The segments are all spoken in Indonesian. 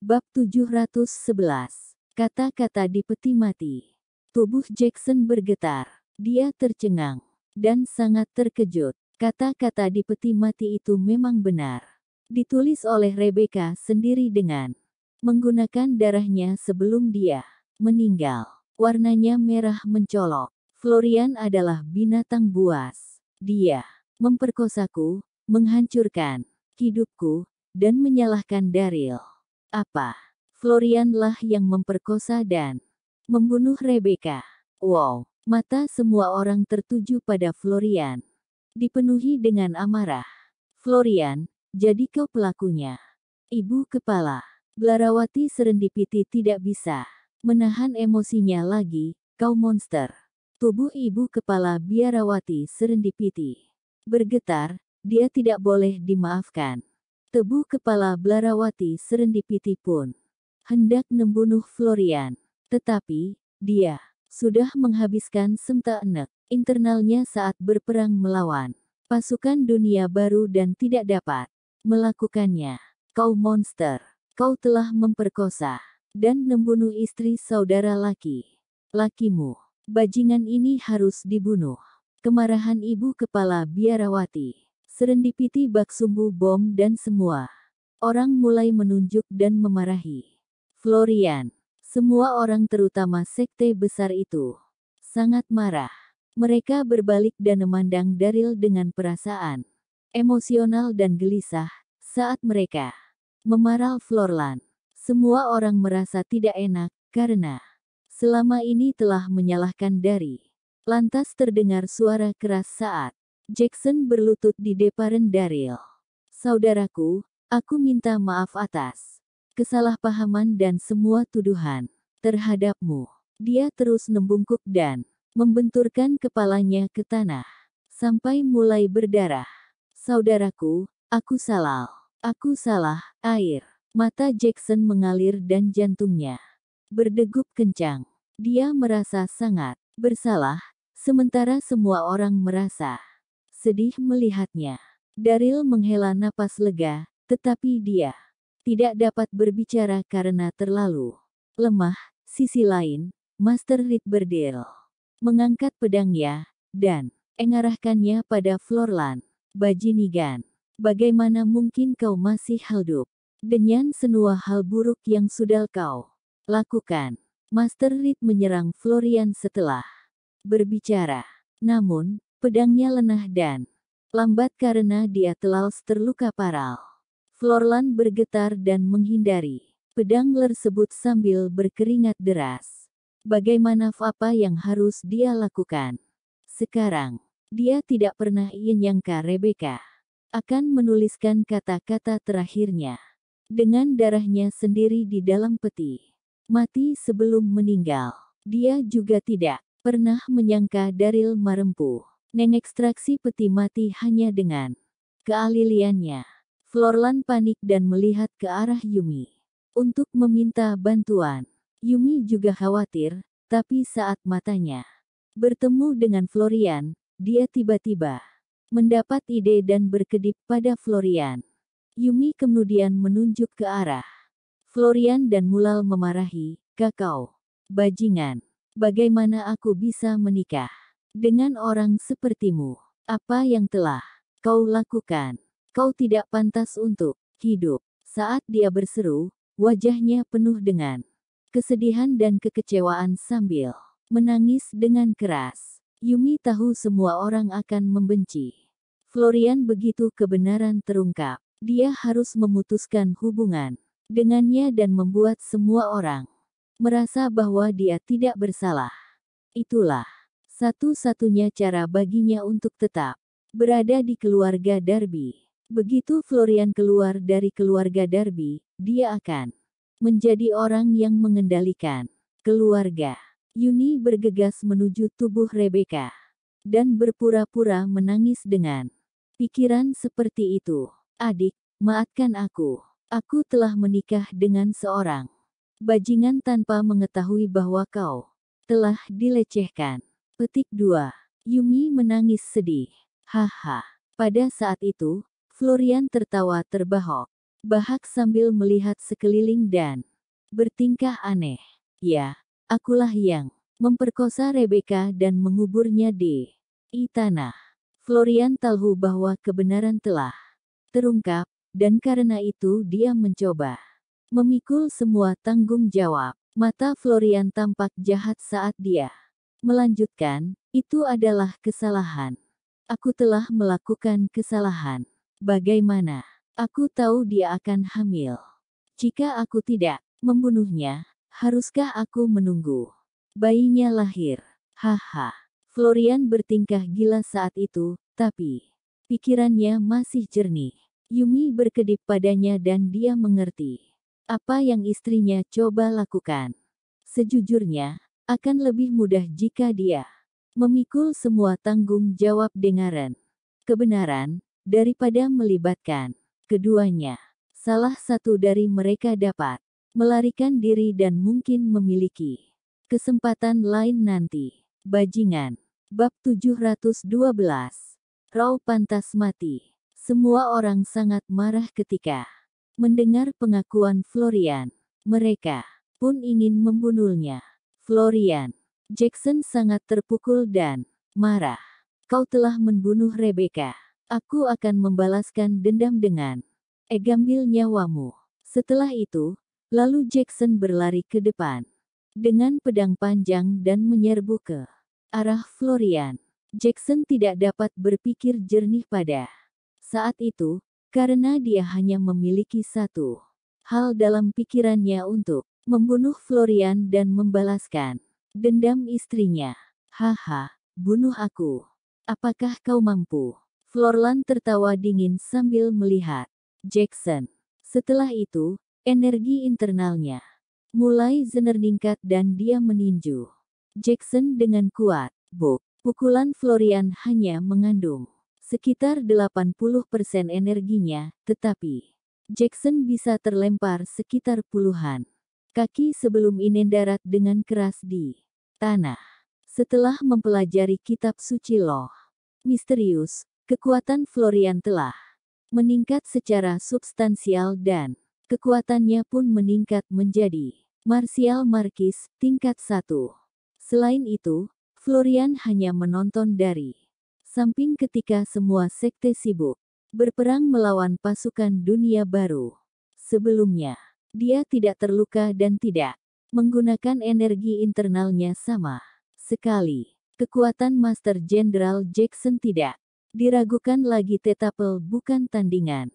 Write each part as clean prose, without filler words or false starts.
Bab 711. Kata-kata di peti mati. Tubuh Jackson bergetar. Dia tercengang dan sangat terkejut. Kata-kata di peti mati itu memang benar. Ditulis oleh Rebecca sendiri dengan menggunakan darahnya sebelum dia meninggal. Warnanya merah mencolok. Florian adalah binatang buas. Dia memperkosaku, menghancurkan hidupku, dan menyalahkan Daryl. Apa? Florian lah yang memperkosa dan membunuh Rebecca. Wow, mata semua orang tertuju pada Florian. Dipenuhi dengan amarah. Florian, jadi kau pelakunya. Ibu kepala Blarawati Serendipity tidak bisa menahan emosinya lagi. Kau monster. Tubuh ibu kepala Biarawati Serendipity bergetar. Dia tidak boleh dimaafkan. Tubuh kepala Blarawati Serendipity pun hendak membunuh Florian. Tetapi, dia sudah menghabiskan semta enek internalnya saat berperang melawan pasukan dunia baru dan tidak dapat melakukannya. Kau monster. Kau telah memperkosa dan membunuh istri saudara lakimu. Bajingan ini harus dibunuh. Kemarahan ibu kepala Biarawati Serendipity bak sumbu bom dan semua orang mulai menunjuk dan memarahi Florian. Semua orang terutama sekte besar itu sangat marah. Mereka berbalik dan memandang Daryl dengan perasaan emosional dan gelisah saat mereka memarah Florian. Semua orang merasa tidak enak karena selama ini telah menyalahkan Daryl. Lantas terdengar suara keras saat Jackson berlutut di depan Daryl. Saudaraku, aku minta maaf atas kesalahpahaman dan semua tuduhan terhadapmu. Dia terus membungkuk dan membenturkan kepalanya ke tanah sampai mulai berdarah. Saudaraku, aku salah. Aku salah. Air mata Jackson mengalir dan jantungnya berdegup kencang. Dia merasa sangat bersalah, sementara semua orang merasa sedih melihatnya. Daryl menghela napas lega, tetapi dia tidak dapat berbicara karena terlalu lemah. Sisi lain, Master Reed berdiri, mengangkat pedangnya, dan mengarahkannya pada Florian. Bajingan, bagaimana mungkin kau masih hidup dengan semua hal buruk yang sudah kau lakukan? Master Reed menyerang Florian setelah berbicara. Namun, pedangnya lenah dan lambat karena dia telah terluka parah. Florian bergetar dan menghindari pedang tersebut sambil berkeringat deras. Bagaimana apa yang harus dia lakukan? Sekarang, dia tidak pernah menyangka Rebecca akan menuliskan kata-kata terakhirnya dengan darahnya sendiri di dalam peti mati sebelum meninggal. Dia juga tidak pernah menyangka Daryl mampu mengekstraksi peti mati hanya dengan keahliannya. Florian panik dan melihat ke arah Yumi untuk meminta bantuan. Yumi juga khawatir, tapi saat matanya bertemu dengan Florian, dia tiba-tiba mendapat ide dan berkedip pada Florian. Yumi kemudian menunjuk ke arah Florian dan mulai memarahi, "Kakau, bajingan. Bagaimana aku bisa menikah dengan orang sepertimu? Apa yang telah kau lakukan? Kau tidak pantas untuk hidup." Saat dia berseru, wajahnya penuh dengan kesedihan dan kekecewaan sambil menangis dengan keras. Yumi tahu semua orang akan membenci Florian begitu kebenaran terungkap. Dia harus memutuskan hubungan dengannya dan membuat semua orang merasa bahwa dia tidak bersalah. Itulah satu-satunya cara baginya untuk tetap berada di keluarga Darby. Begitu Florian keluar dari keluarga Darby, dia akan menjadi orang yang mengendalikan keluarga. Yuni bergegas menuju tubuh Rebecca dan berpura-pura menangis dengan pikiran seperti itu. "Adik, maafkan aku. Aku telah menikah dengan seorang bajingan tanpa mengetahui bahwa kau telah dilecehkan." Petik 2. Yumi menangis sedih. Haha. Pada saat itu, Florian tertawa terbahak. Bahak sambil melihat sekeliling dan bertingkah aneh. Ya, akulah yang memperkosa Rebecca dan menguburnya di tanah. Florian tahu bahwa kebenaran telah terungkap, dan karena itu dia mencoba memikul semua tanggung jawab. Mata Florian tampak jahat saat dia melanjutkan, itu adalah kesalahan. Aku telah melakukan kesalahan. Bagaimana? Aku tahu dia akan hamil. Jika aku tidak membunuhnya, haruskah aku menunggu bayinya lahir? Haha. Florian bertingkah gila saat itu, tapi pikirannya masih jernih. Yumi berkedip padanya dan dia mengerti apa yang istrinya coba lakukan. Sejujurnya, akan lebih mudah jika dia memikul semua tanggung jawab dengan kebenaran, daripada melibatkan keduanya. Salah satu dari mereka dapat melarikan diri dan mungkin memiliki kesempatan lain nanti. Bajingan. Bab 712. Raw pantas mati. Semua orang sangat marah ketika mendengar pengakuan Florian. Mereka pun ingin membunuhnya. Florian. Jackson sangat terpukul dan marah. Kau telah membunuh Rebecca. Aku akan membalaskan dendam dengan gambil nyawamu. Setelah itu, lalu Jackson berlari ke depan dengan pedang panjang dan menyerbu ke arah Florian. Jackson tidak dapat berpikir jernih pada saat itu, karena dia hanya memiliki satu hal dalam pikirannya untuk membunuh Florian dan membalaskan dendam istrinya. Haha, bunuh aku. Apakah kau mampu? Florian tertawa dingin sambil melihat Jackson. Setelah itu, energi internalnya mulai meningkat dan dia meninju Jackson dengan kuat. Buk, pukulan Florian hanya mengandung sekitar 80% energinya, tetapi Jackson bisa terlempar sekitar puluhan kaki sebelum mendarat dengan keras di tanah. Setelah mempelajari kitab suci loh misterius, kekuatan Florian telah meningkat secara substansial dan kekuatannya pun meningkat menjadi Martial Marquis tingkat 1. Selain itu, Florian hanya menonton dari samping ketika semua sekte sibuk berperang melawan pasukan dunia baru. Sebelumnya, dia tidak terluka dan tidak menggunakan energi internalnya sama sekali. Kekuatan Master Jenderal Jackson tidak diragukan lagi, tetapi bukan tandingan.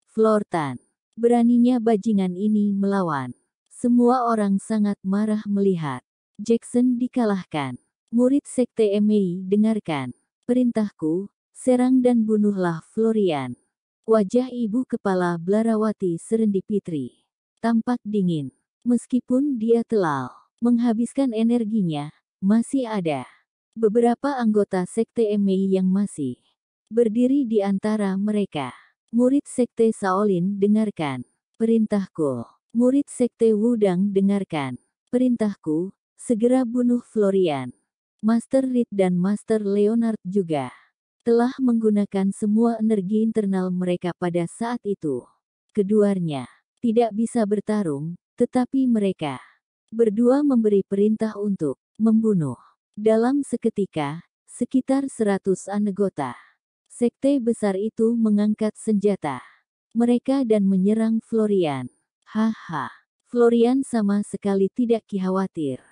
Florian. Beraninya bajingan ini melawan. Semua orang sangat marah melihat Jackson dikalahkan. Murid Sekte Mei, dengarkan perintahku, serang dan bunuhlah Florian. Wajah ibu kepala Blarawati Serendipity tampak dingin. Meskipun dia telah menghabiskan energinya, masih ada beberapa anggota Sekte Mei yang masih berdiri di antara mereka. Murid Sekte Shaolin, dengarkan perintahku. Murid Sekte Wudang, dengarkan perintahku, segera bunuh Florian. Master Reed dan Master Leonard juga telah menggunakan semua energi internal mereka pada saat itu. Keduanya tidak bisa bertarung, tetapi mereka berdua memberi perintah untuk membunuh. Dalam seketika, sekitar 100 anggota sekte besar itu mengangkat senjata mereka dan menyerang Florian. Haha, Florian sama sekali tidak khawatir.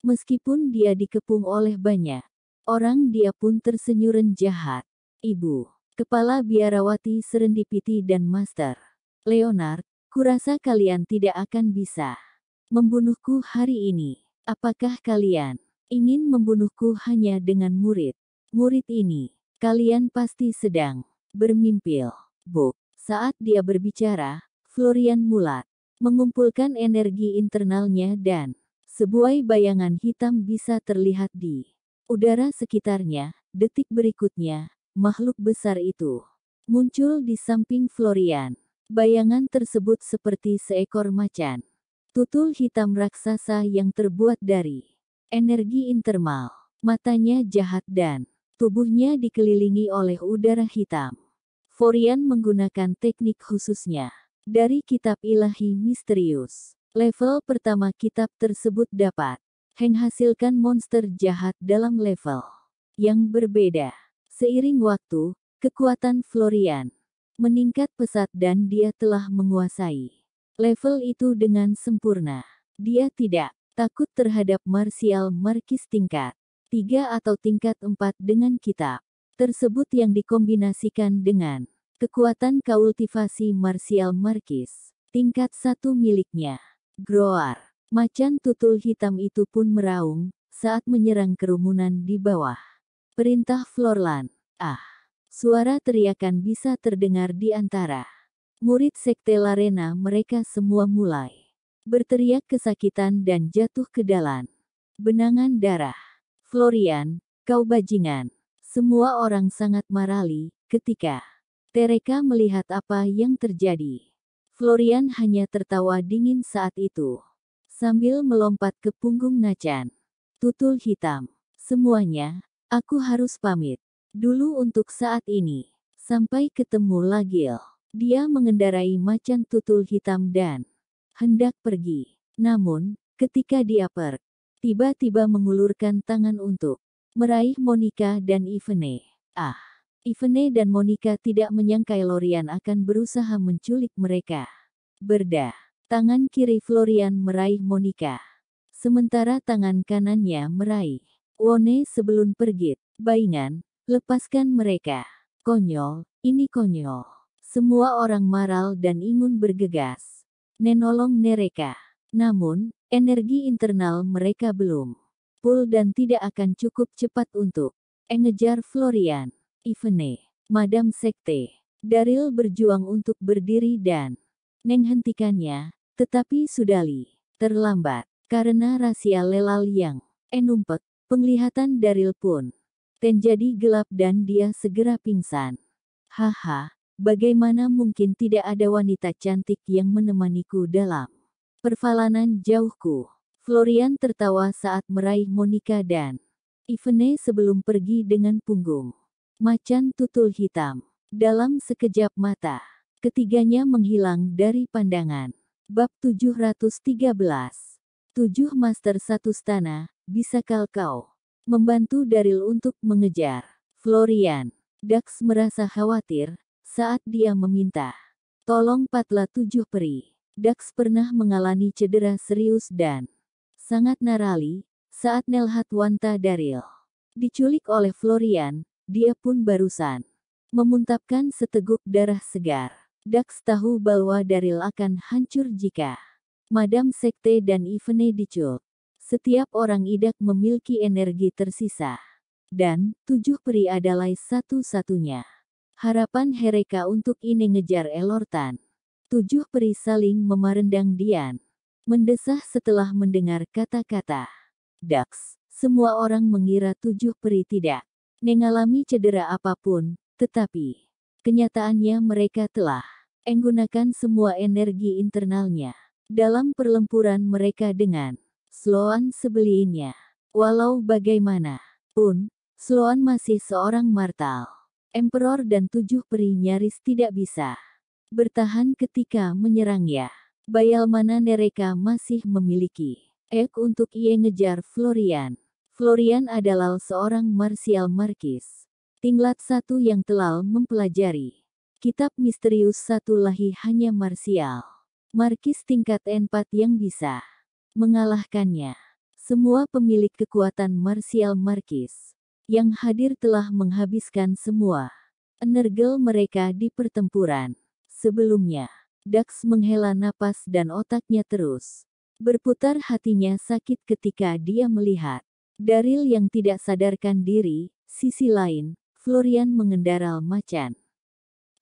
Meskipun dia dikepung oleh banyak orang, dia pun tersenyum jahat. Ibu kepala biarawati Serendipity dan Master Leonard, kurasa kalian tidak akan bisa membunuhku hari ini. Apakah kalian ingin membunuhku hanya dengan murid ini? Kalian pasti sedang bermimpi. Buk. Saat dia berbicara, Florian mulai mengumpulkan energi internalnya dan sebuah bayangan hitam bisa terlihat di udara sekitarnya. Detik berikutnya, makhluk besar itu muncul di samping Florian. Bayangan tersebut seperti seekor macan tutul hitam raksasa yang terbuat dari energi internal. Matanya jahat dan tubuhnya dikelilingi oleh udara hitam. Florian menggunakan teknik khususnya Dari kitab ilahi misterius. Level pertama kitab tersebut dapat menghasilkan monster jahat dalam level yang berbeda. Seiring waktu, kekuatan Florian meningkat pesat dan dia telah menguasai level itu dengan sempurna. Dia tidak takut terhadap martial markis tingkat 3 atau tingkat 4 dengan kitab tersebut yang dikombinasikan dengan kekuatan kultivasi martial markis tingkat 1 miliknya. Groar. Macan tutul hitam itu pun meraung saat menyerang kerumunan di bawah. Perintah Florlan. Ah! Suara teriakan bisa terdengar di antara murid sekte Larena. Mereka semua mulai berteriak kesakitan dan jatuh ke dalam benangan darah. Florian, kau bajingan. Semua orang sangat marali ketika mereka melihat apa yang terjadi. Florian hanya tertawa dingin saat itu. Sambil melompat ke punggung Macan tutul hitam. Semuanya, aku harus pamit dulu untuk saat ini. Sampai ketemu lagi. Dia mengendarai macan tutul hitam dan hendak pergi. Namun, ketika dia tiba-tiba mengulurkan tangan untuk meraih Monica dan Ivene. Ah! Ivene dan Monica tidak menyangka Florian akan berusaha menculik mereka. Berda. Tangan kiri Florian meraih Monica. Sementara tangan kanannya meraih Wone sebelum pergi. Baingan, lepaskan mereka. Konyol, ini konyol. Semua orang marah dan ingin bergegas menolong mereka. Namun, energi internal mereka belum full dan tidak akan cukup cepat untuk mengejar Florian. Ivene, Madam Sekte. Daryl berjuang untuk berdiri dan menghentikannya, tetapi sudah terlambat. Karena rahasia Lelal yang numpuk, penglihatan Daryl pun menjadi gelap dan dia segera pingsan. Haha, bagaimana mungkin tidak ada wanita cantik yang menemaniku dalam perjalanan jauhku. Florian tertawa saat meraih Monica dan Ivene sebelum pergi dengan punggung macan tutul hitam. Dalam sekejap mata, ketiganya menghilang dari pandangan. Bab 713. 7 Master Satu Stana, bisakah kau membantu Daryl untuk mengejar Florian? Dax merasa khawatir saat dia meminta tolong Patla 7 Peri. Dax pernah mengalami cedera serius dan sangat narali saat melihat wanita Daryl diculik oleh Florian. Dia pun barusan memuntahkan seteguk darah segar. Dax tahu bahwa Daryl akan hancur jika Madam Sekte dan Ivene diculik. Setiap orang idak memiliki energi tersisa. Dan 7 peri adalah satu-satunya harapan mereka untuk ini ngejar Elortan. 7 peri saling memandang Dian. Mendesah setelah mendengar kata-kata Dax. Semua orang mengira 7 peri tidak mengalami cedera apapun, tetapi kenyataannya mereka telah menggunakan semua energi internalnya dalam pertempuran mereka dengan Sloan sebelumnya. Walau bagaimanapun, Sloan masih seorang mortal. Emperor dan 7 peri nyaris tidak bisa bertahan ketika menyerangnya. Bayal mana mereka masih memiliki untuk ngejar Florian. Florian adalah seorang martial markis tingkat 1 yang telah mempelajari kitab misterius satu lagi hanya martial markis tingkat 4 yang bisa mengalahkannya. Semua pemilik kekuatan martial markis yang hadir telah menghabiskan semua energi mereka di pertempuran sebelumnya. Dax menghela napas dan otaknya terus berputar. Hatinya sakit ketika dia melihat Daryl yang tidak sadarkan diri. Sisi lain, Florian mengendarai macan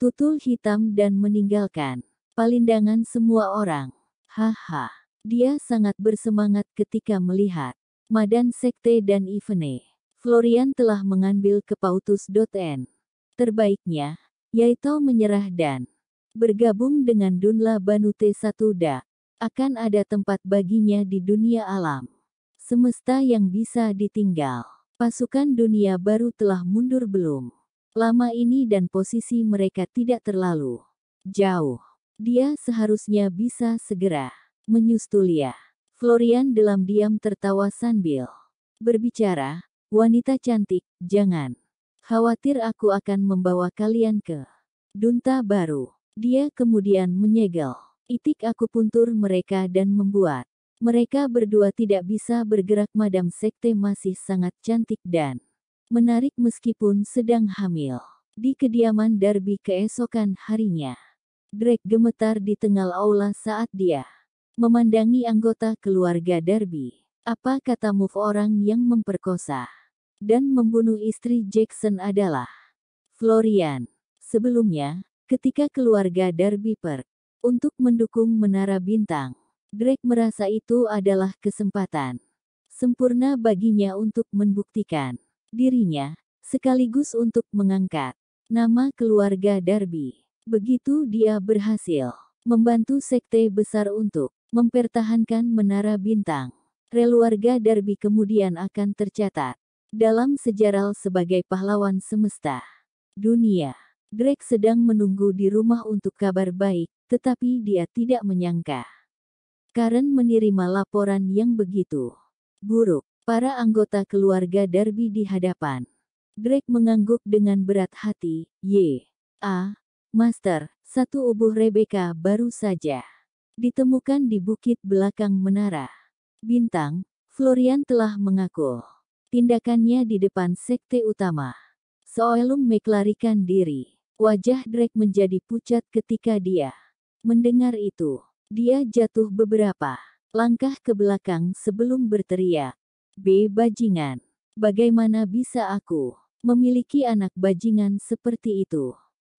tutul hitam dan meninggalkan palindangan semua orang. Haha, dia sangat bersemangat ketika melihat Madam Sekte dan Ivene. Florian telah mengambil keputusan terbaiknya, yaitu menyerah dan bergabung dengan Dunla Banu T1 Da. Akan ada tempat baginya di dunia alam semesta yang bisa ditinggal. Pasukan dunia baru telah mundur belum lama ini dan posisi mereka tidak terlalu jauh. Dia seharusnya bisa segera menyusul ya. Florian dalam diam tertawa sambil berbicara, wanita cantik, jangan khawatir, aku akan membawa kalian ke Dunta baru. Dia kemudian menyegel itik akupuntur mereka dan membuat mereka berdua tidak bisa bergerak. Madam Sekte masih sangat cantik dan menarik meskipun sedang hamil. Di kediaman Darby keesokan harinya, Drake gemetar di tengah aula saat dia memandangi anggota keluarga Darby. Apa katamu, orang yang memperkosa dan membunuh istri Jackson adalah Florian? Sebelumnya, ketika keluarga Darby pergi untuk mendukung Menara Bintang, Drake merasa itu adalah kesempatan sempurna baginya untuk membuktikan dirinya, sekaligus untuk mengangkat nama keluarga Darby. Begitu dia berhasil membantu sekte besar untuk mempertahankan Menara Bintang, keluarga Darby kemudian akan tercatat dalam sejarah sebagai pahlawan semesta dunia. Drake sedang menunggu di rumah untuk kabar baik, tetapi dia tidak menyangka Karen menerima laporan yang begitu buruk. Para anggota keluarga Darby di hadapan Drake mengangguk dengan berat hati. Master, satu ubuh Rebecca baru saja ditemukan di bukit belakang Menara Bintang. Florian telah mengaku tindakannya di depan sekte utama. Soelum melarikan diri. Wajah Drake menjadi pucat ketika dia mendengar itu. Dia jatuh beberapa langkah ke belakang sebelum berteriak, bajingan. Bagaimana bisa aku memiliki anak bajingan seperti itu?"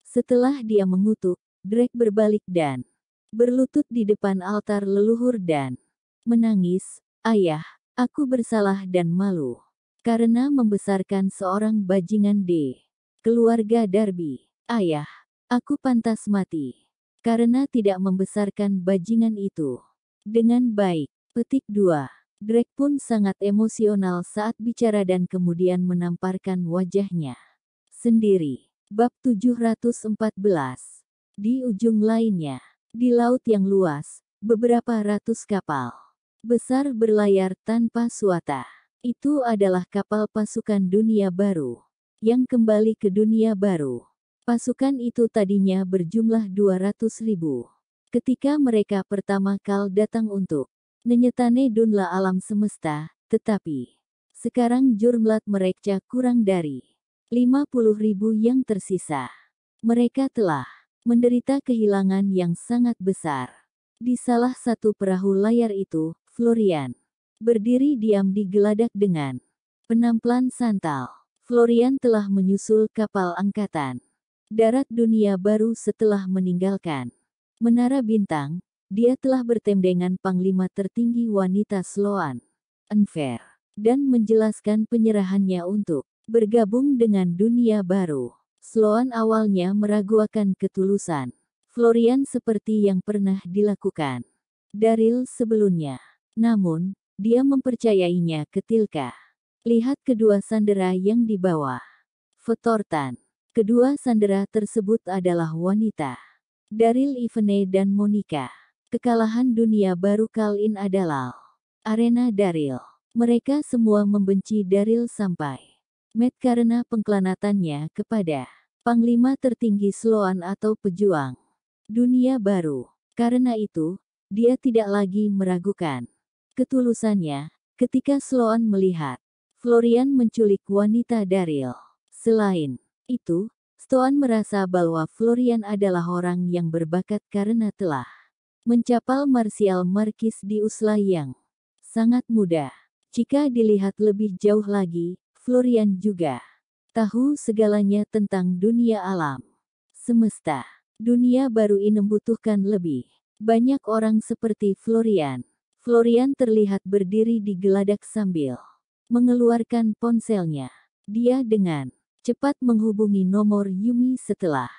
Setelah dia mengutuk, Drake berbalik dan berlutut di depan altar leluhur dan menangis, "Ayah, aku bersalah dan malu karena membesarkan seorang bajingan di keluarga Darby. Ayah, aku pantas mati karena tidak membesarkan bajingan itu dengan baik." Petik 2. Drake pun sangat emosional saat bicara dan kemudian menamparkan wajahnya sendiri. Bab 714. Di ujung lainnya, di laut yang luas, beberapa ratus kapal besar berlayar tanpa suata. Itu adalah kapal pasukan dunia baru yang kembali ke dunia baru. Pasukan itu tadinya berjumlah 200.000. Ketika mereka pertama kali datang untuk menyetane dunla alam semesta, tetapi sekarang jumlah mereka kurang dari 50.000 yang tersisa. Mereka telah menderita kehilangan yang sangat besar. Di salah satu perahu layar itu, Florian berdiri diam di geladak dengan penampilan santal. Florian telah menyusul kapal angkatan darat dunia baru setelah meninggalkan Menara Bintang. Dia telah bertemu dengan Panglima tertinggi wanita Sloan Enver dan menjelaskan penyerahannya untuk bergabung dengan dunia baru. Sloan awalnya meragukan ketulusan Florian seperti yang pernah dilakukan Daryl sebelumnya. Namun, dia mempercayainya ketika lihat kedua sandera yang dibawa Fetortan. Kedua sandera tersebut adalah wanita Daryl Ivene dan Monica. Kekalahan dunia baru kali ini adalah arena Daryl. Mereka semua membenci Daryl sampai Matt karena pengkhianatannya kepada Panglima tertinggi Sloan atau pejuang dunia baru. Karena itu, dia tidak lagi meragukan ketulusannya ketika Sloan melihat Florian menculik wanita Daryl. Selain itu, Sloan merasa bahwa Florian adalah orang yang berbakat karena telah mencapai martial markis di usia yang sangat muda. Jika dilihat lebih jauh lagi, Florian juga tahu segalanya tentang dunia alam semesta. Dunia baru ini membutuhkan lebih banyak orang seperti Florian. Florian terlihat berdiri di geladak sambil mengeluarkan ponselnya. Dia dengan cepat menghubungi nomor Yumi setelah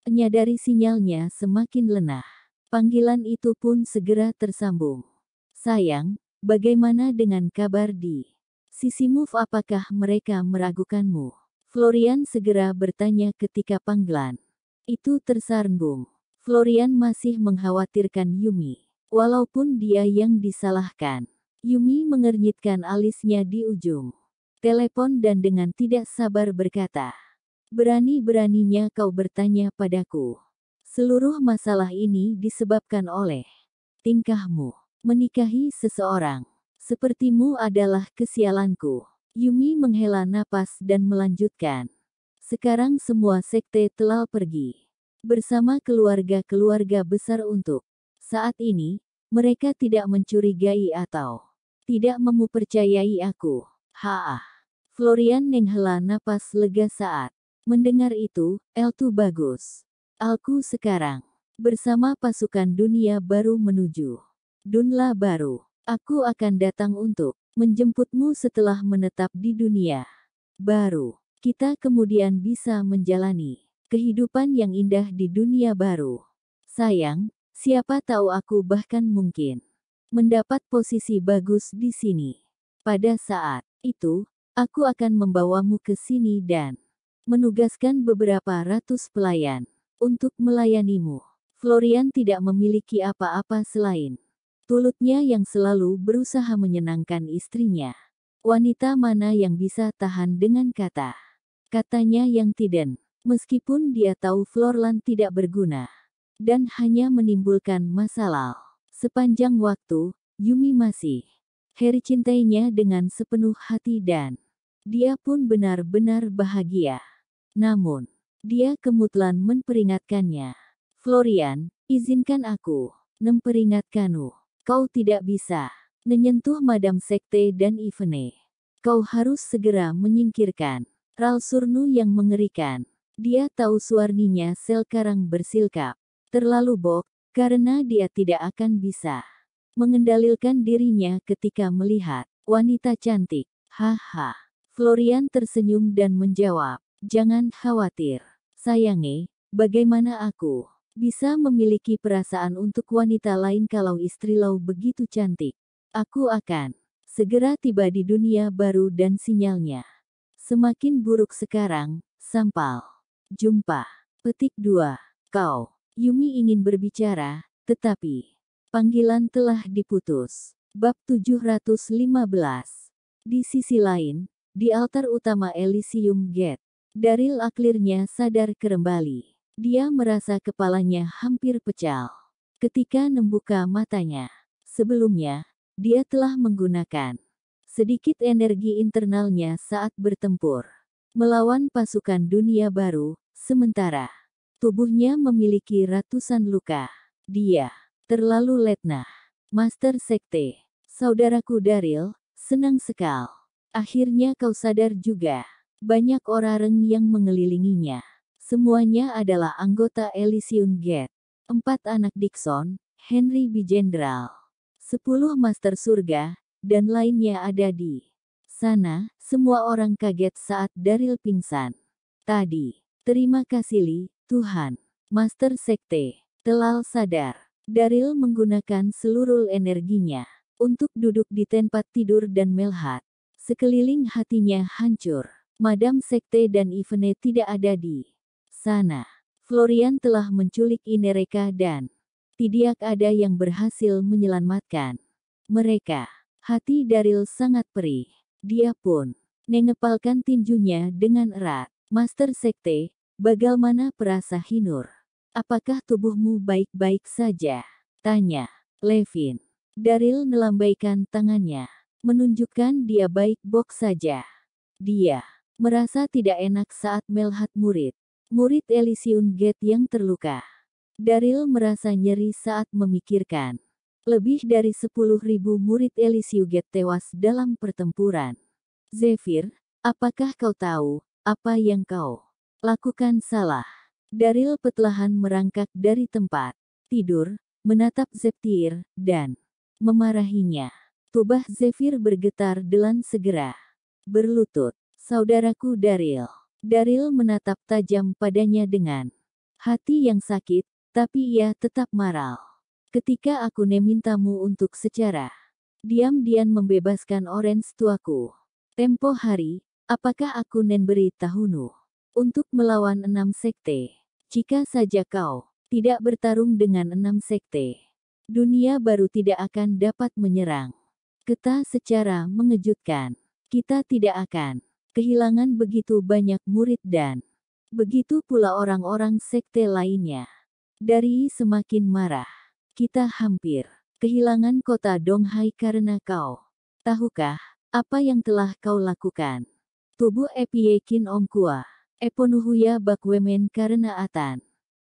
menyadari sinyalnya semakin lemah. Panggilan itu pun segera tersambung. "Sayang, bagaimana dengan kabar di sisimu? Apakah mereka meragukanmu?" Florian segera bertanya ketika panggilan itu tersambung. Florian masih mengkhawatirkan Yumi. Walaupun dia yang disalahkan. Yumi mengernyitkan alisnya di ujung telepon dan dengan tidak sabar berkata, "Berani-beraninya kau bertanya padaku. Seluruh masalah ini disebabkan oleh tingkahmu. Menikahi seseorang sepertimu adalah kesialanku." Yumi menghela napas dan melanjutkan, "Sekarang semua sekte telah pergi bersama keluarga-keluarga besar untuk saat ini, mereka tidak mencurigai atau tidak mempercayai aku." Haa. Florian menghela napas lega saat mendengar itu. "Itu bagus. Aku sekarang bersama pasukan dunia baru menuju Dunla baru. Aku akan datang untuk menjemputmu setelah menetap di dunia baru. Kita kemudian bisa menjalani kehidupan yang indah di dunia baru. Sayang, siapa tahu aku bahkan mungkin mendapat posisi bagus di sini. Pada saat itu, aku akan membawamu ke sini dan menugaskan beberapa ratus pelayan untuk melayanimu." Florian tidak memiliki apa-apa selain tulutnya yang selalu berusaha menyenangkan istrinya. Wanita mana yang bisa tahan dengan katanya yang tidak. Meskipun dia tahu Florian tidak berguna dan hanya menimbulkan masalah. Sepanjang waktu, Yumi masih cintainya dengan sepenuh hati dan dia pun benar-benar bahagia. Namun, dia kemudian memperingatkannya. "Florian, izinkan aku memperingatkanmu. Kau tidak bisa menyentuh Madam Sekte dan Ivene. Kau harus segera menyingkirkan Ralsurnu yang mengerikan." Dia tahu suarninya sekarang bersilkap terlalu bok, karena dia tidak akan bisa mengendalikan dirinya ketika melihat wanita cantik. "Haha." Florian tersenyum dan menjawab, "Jangan khawatir. Sayange, bagaimana aku bisa memiliki perasaan untuk wanita lain kalau istri lo begitu cantik? Aku akan segera tiba di dunia baru dan sinyalnya semakin buruk sekarang. Sampal jumpa." Petik 2. Kau. Yumi ingin berbicara, tetapi panggilan telah diputus. Bab 715. Di sisi lain, di altar utama Elysium Gate, Daryl akhirnya sadar kembali. Dia merasa kepalanya hampir pecah ketika membuka matanya. Sebelumnya, dia telah menggunakan sedikit energi internalnya saat bertempur melawan pasukan dunia baru, sementara tubuhnya memiliki ratusan luka. Dia terlalu letnah. "Master Sekte, saudaraku Daryl, senang sekali. Akhirnya kau sadar juga." Banyak orang yang mengelilinginya. Semuanya adalah anggota Elysium Gate. 4 anak Dixon, Henry B. Jenderal, 10 Master Surga, dan lainnya ada di sana. Semua orang kaget saat Daryl pingsan tadi. "Terima kasih Li, Tuhan. Master Sekte telah sadar." Daryl menggunakan seluruh energinya untuk duduk di tempat tidur dan melihat sekeliling. Hatinya hancur. Madam Sekte dan Ivene tidak ada di sana. Florian telah menculik mereka dan tidak ada yang berhasil menyelamatkan mereka. Hati Daryl sangat perih. Dia pun mengepalkan tinjunya dengan erat. "Master Sekte, bagaimana perasaan Hinur? Apakah tubuhmu baik-baik saja?" tanya Levin. Daryl melambaikan tangannya, menunjukkan dia baik-baik saja. Dia merasa tidak enak saat melihat murid Elysium Gate yang terluka. Daryl merasa nyeri saat memikirkan lebih dari 10.000 murid Elysium Gate tewas dalam pertempuran. "Zephyr, apakah kau tahu apa yang kau lakukan salah?" Daryl perlahan merangkak dari tempat tidur, menatap Zephyr, dan memarahinya. Tubuh Zephyr bergetar dan segera berlutut. "Saudaraku Daryl." Daryl menatap tajam padanya dengan hati yang sakit, tapi ia tetap marah. "Ketika aku memintamu untuk secara diam-diam membebaskan Orange tuaku tempo hari, apakah aku memberi tahumu untuk melawan 6 sekte? Jika saja kau Tidak bertarung dengan 6 sekte. Dunia baru tidak akan dapat menyerang kita secara mengejutkan. Kita tidak akan kehilangan begitu banyak murid dan begitu pula orang-orang sekte lainnya. Dari semakin marah, kita hampir kehilangan kota Donghai karena kau. Tahukah apa yang telah kau lakukan? Tubuh Epiekin Omkua. Eponuhuya Bakwemen karena Atan.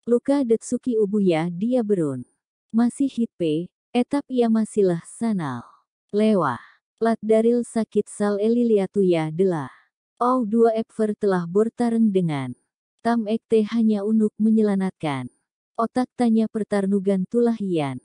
Luka Detsuki Ubuya dia berun. Masih hitpe, etap ia masihlah sanal. Lewah. Lat daril sakit sal eliliatuya delah. Oh dua Epfer telah bertarung dengan. Tam ekte hanya unuk menyelanatkan. Otak tanya pertarungan tulah hian.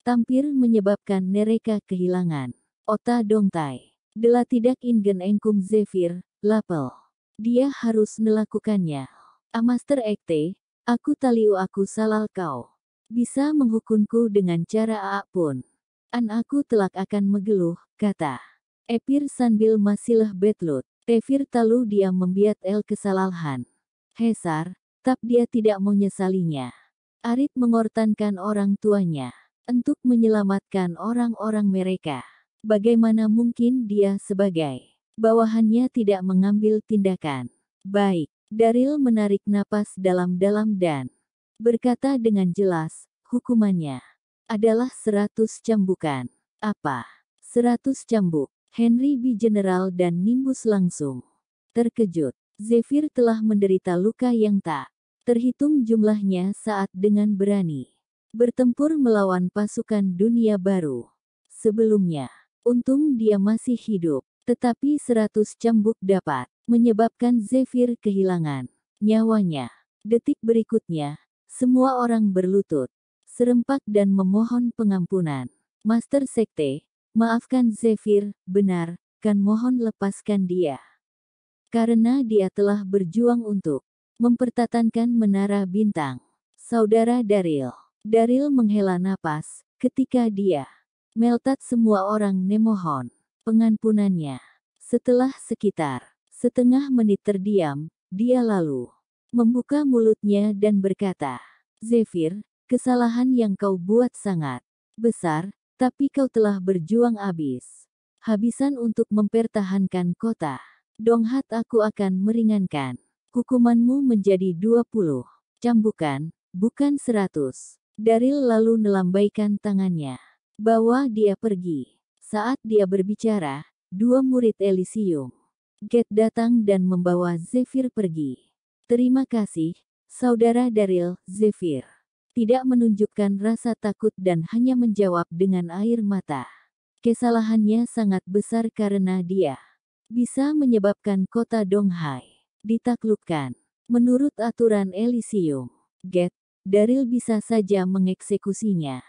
Tampir menyebabkan mereka kehilangan. Ota dongtai. Dela tidak ingen engkum Zephyr, lapel. Dia harus melakukannya. Amaster ekte, aku taliu aku salal kau. Bisa menghukumku dengan cara apapun. An aku telak akan mengeluh, kata Epir sambil masilah betlut. Tefir talu dia membiat el kesalahan. Hesar, tapi dia tidak menyesalinya. Arit mengorbankan orang tuanya untuk menyelamatkan orang-orang mereka. Bagaimana mungkin dia sebagai bawahannya tidak mengambil tindakan? Baik, Daril menarik napas dalam-dalam dan berkata dengan jelas, hukumannya adalah 100 cambukan. Apa? 100 cambuk. Henry B. General dan Nimbus langsung terkejut. Zephyr telah menderita luka yang tak terhitung jumlahnya saat dengan berani bertempur melawan pasukan dunia baru. Sebelumnya, untung dia masih hidup, tetapi 100 cambuk dapat menyebabkan Zephyr kehilangan nyawanya. Detik berikutnya, semua orang berlutut, serempak dan memohon pengampunan. Master Sekte, maafkan Zephyr, benar, kan mohon lepaskan dia. Karena dia telah berjuang untuk mempertahankan menara bintang. Saudara Daril. Daril menghela napas, ketika dia meltat semua orang memohon pengampunannya. Setelah sekitar setengah menit terdiam, dia lalu membuka mulutnya dan berkata, Zephyr, kesalahan yang kau buat sangat besar, tapi kau telah berjuang habisan untuk mempertahankan kota. Donghat aku akan meringankan hukumanmu menjadi 20 cambukan, bukan 100. Daril lalu melambaikan tangannya. Bawa dia pergi. Saat dia berbicara, dua murid Elysium Gate datang dan membawa Zephyr pergi. Terima kasih, saudara Daril. Zephyr tidak menunjukkan rasa takut dan hanya menjawab dengan air mata. Kesalahannya sangat besar karena dia bisa menyebabkan kota Donghai ditaklukkan. Menurut aturan Elysium Gate, Daril bisa saja mengeksekusinya.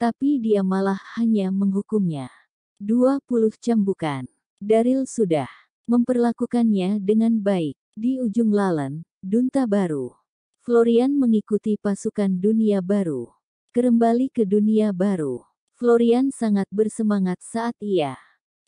Tapi dia malah hanya menghukumnya 20 cambukan. Daril sudah memperlakukannya dengan baik. Di ujung Lalan, Dunta Baru, Florian mengikuti pasukan dunia baru kembali ke dunia baru. Florian sangat bersemangat saat ia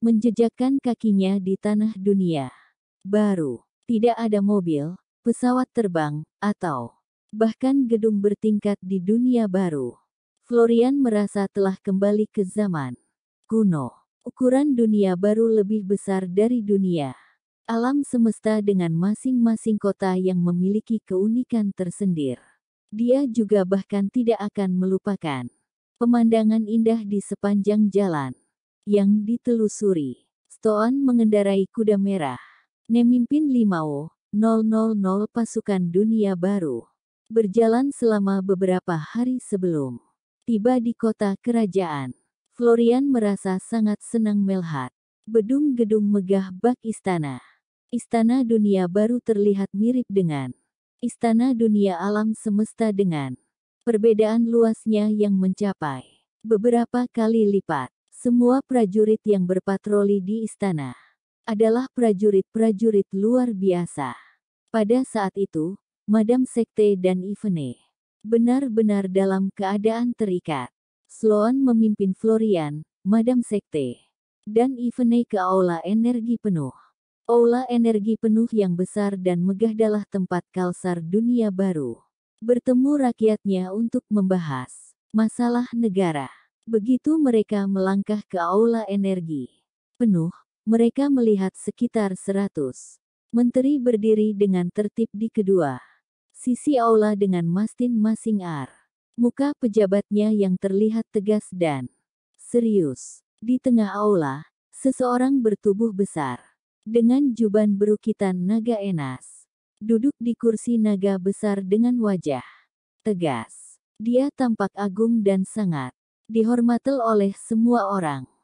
menjejakkan kakinya di tanah dunia baru. Tidak ada mobil, pesawat terbang, atau bahkan gedung bertingkat di dunia baru. Florian merasa telah kembali ke zaman kuno. Ukuran dunia baru lebih besar dari dunia alam semesta dengan masing-masing kota yang memiliki keunikan tersendiri. Dia juga bahkan tidak akan melupakan pemandangan indah di sepanjang jalan yang ditelusuri. Stoan mengendarai kuda merah. Memimpin 5O000 pasukan dunia baru. Berjalan selama beberapa hari sebelum tiba di kota kerajaan. Florian merasa sangat senang melihat gedung-gedung megah bak istana. Istana dunia baru terlihat mirip dengan istana dunia alam semesta dengan perbedaan luasnya yang mencapai beberapa kali lipat. Semua prajurit yang berpatroli di istana adalah prajurit-prajurit luar biasa. Pada saat itu, Madam Sekte dan Ivene benar-benar dalam keadaan terikat. Sloan memimpin Florian, Madam Sekte, dan Ivene ke aula energi penuh. Aula energi penuh yang besar dan megah adalah tempat kalsar dunia baru. bertemu rakyatnya untuk membahas masalah negara. Begitu mereka melangkah ke aula energi penuh, mereka melihat sekitar 100 menteri berdiri dengan tertib di kedua sisi aula dengan masing-masing muka pejabatnya yang terlihat tegas dan serius. Di tengah aula, seseorang bertubuh besar dengan juban berukitan naga enas duduk di kursi naga besar dengan wajah tegas. Dia tampak agung dan sangat dihormati oleh semua orang.